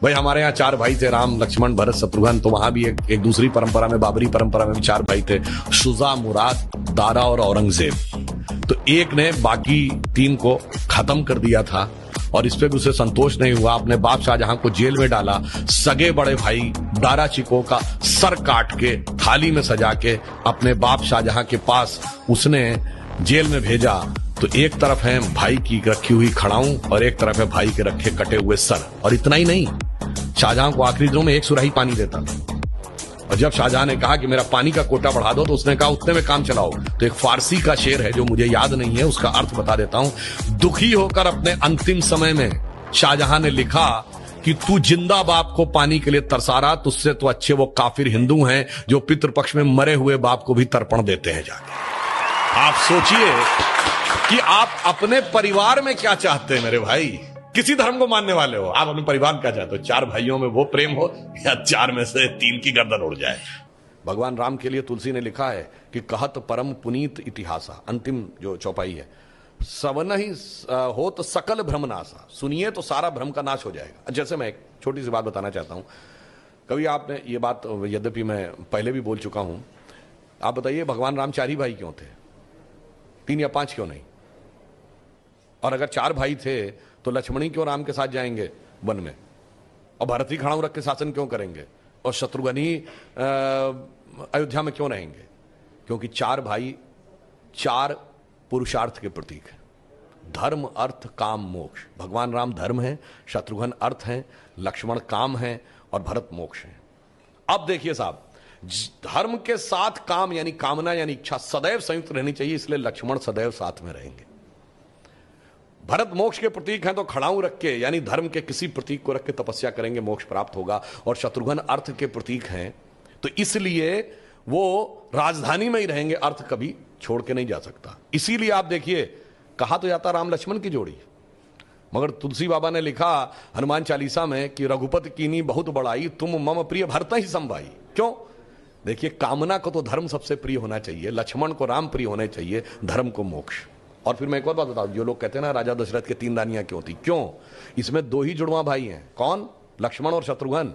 भाई हमारे यहाँ 4 भाई थे, राम लक्ष्मण भरत शत्रुघ्न। तो वहां भी एक दूसरी परंपरा में, बाबरी परंपरा में भी 4 भाई थे, शुजा, मुराद, दारा और औरंगजेब। तो एक ने बाकी 3 को खत्म कर दिया था और इस पे भी उसे संतोष नहीं हुआ। अपने बाप शाहजहां को जेल में डाला। सगे बड़े भाई दारा चिको का सर काट के थाली में सजा के अपने बाप शाहजहां के पास उसने जेल में भेजा। तो एक तरफ है भाई की रखी हुई खड़ाऊं और एक तरफ है भाई के रखे कटे हुए सर। और इतना ही नहीं, शाहजहां को आखिरी दिनों में 1 सुराही पानी देता था। और जब शाहजहां ने कहा कि मेरा पानी का कोटा बढ़ा दो, तो उसने कहा उतने में काम चलाओ। तो एक फारसी का शेर है जो मुझे याद नहीं है, उसका अर्थ बता देता हूं। दुखी होकर अपने अंतिम समय में शाहजहां ने लिखा कि तू जिंदा बाप को पानी के लिए तरसा रहा, तुझसे तो अच्छे वो काफिर हिंदू हैं जो पितृपक्ष में मरे हुए बाप को भी तर्पण देते हैं जाके। आप सोचिए कि आप अपने परिवार में क्या चाहते हैं मेरे भाई। किसी धर्म को मानने वाले हो, आप अपने परिवार में क्या चाहते हो? 4 भाइयों में वो प्रेम हो या 4 में से 3 की गर्दन उड़ जाए। भगवान राम के लिए तुलसी ने लिखा है कि कहत परम पुनीत इतिहासा, अंतिम जो चौपाई है, सवन ही हो तो सकल भ्रम नासा, सुनिए तो सारा भ्रम का नाश हो जाएगा। जैसे मैं एक छोटी सी बात बताना चाहता हूं। कभी आपने ये बात, यद्यपि मैं पहले भी बोल चुका हूं, आप बताइए भगवान राम 4 ही भाई क्यों थे? 3 या 5 क्यों नहीं? और अगर 4 भाई थे तो लक्ष्मण ही क्यों राम के साथ जाएंगे वन में, और भरत ही खड़ाऊ रख के शासन क्यों करेंगे, और शत्रुघ्न ही अयोध्या में क्यों रहेंगे? क्योंकि 4 भाई 4 पुरुषार्थ के प्रतीक हैं, धर्म अर्थ काम मोक्ष। भगवान राम धर्म है, शत्रुघ्न अर्थ है, लक्ष्मण काम है और भरत मोक्ष है। अब देखिए साहब, धर्म के साथ काम यानी कामना यानी इच्छा सदैव संयुक्त रहनी चाहिए, इसलिए लक्ष्मण सदैव साथ में रहेंगे। भरत मोक्ष के प्रतीक हैं, तो खड़ाऊ रख के यानी धर्म के किसी प्रतीक को रख के तपस्या करेंगे, मोक्ष प्राप्त होगा। और शत्रुघ्न अर्थ के प्रतीक हैं, तो इसलिए वो राजधानी में ही रहेंगे, अर्थ कभी छोड़ के नहीं जा सकता। इसीलिए आप देखिए, कहा तो जाता राम लक्ष्मण की जोड़ी, मगर तुलसी बाबा ने लिखा हनुमान चालीसा में कि रघुपति कीनी बहुत बड़ाई, तुम मम प्रिय भरत ही संभाई। क्यों? देखिए, कामना को तो धर्म सबसे प्रिय होना चाहिए, लक्ष्मण को राम प्रिय होने चाहिए, धर्म को मोक्ष। और फिर मैं एक और बात बताऊं, जो लोग कहते हैं ना राजा दशरथ के 3 रानियां क्यों थी, क्यों? इसमें 2 ही जुड़वा भाई हैं। कौन? लक्ष्मण और शत्रुघ्न।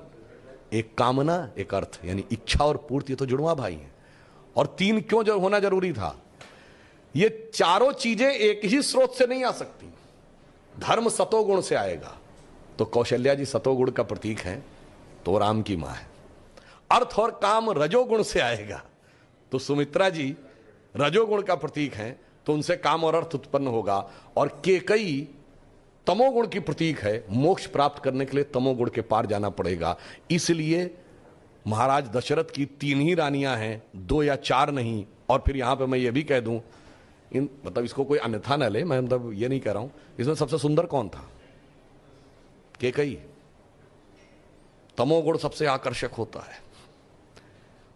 एक कामना, एक अर्थ, यानी इच्छा और पूर्ति, तो जुड़वा भाई हैं। और 3 क्यों जो होना जरूरी था? ये चारों चीजें एक ही स्रोत से नहीं आ सकती। धर्म सतोगुण से आएगा, तो कौशल्या जी सतोगुण का प्रतीक है, तो राम की मां है। अर्थ और काम रजोगुण से आएगा, तो सुमित्रा जी रजोगुण का प्रतीक है, तो उनसे काम और अर्थ उत्पन्न होगा। और केकई तमोगुण की प्रतीक है, मोक्ष प्राप्त करने के लिए तमोगुण के पार जाना पड़ेगा। इसलिए महाराज दशरथ की 3 ही रानियां हैं, 2 या 4 नहीं। और फिर यहां पे मैं ये भी कह दूं, मतलब इसको कोई अन्यथा न ले, मैं मतलब ये नहीं कह रहा हूं, इसमें सबसे सुंदर कौन था? केकई। तमोगुण सबसे आकर्षक होता है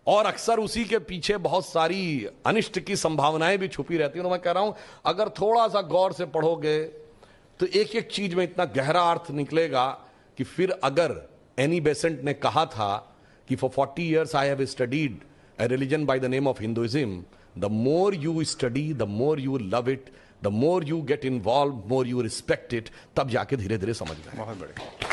और अक्सर उसी के पीछे बहुत सारी अनिष्ट की संभावनाएं भी छुपी रहती हैं। और मैं कह रहा हूं, अगर थोड़ा सा गौर से पढ़ोगे तो एक एक चीज में इतना गहरा अर्थ निकलेगा कि फिर अगर एनी बेसेंट ने कहा था कि for 40 years I have studied A religion by the name of Hinduism, the more you study the more you love it, the more you get involve, more you respect it, तब जाके धीरे धीरे समझ में। बहुत बढ़िया।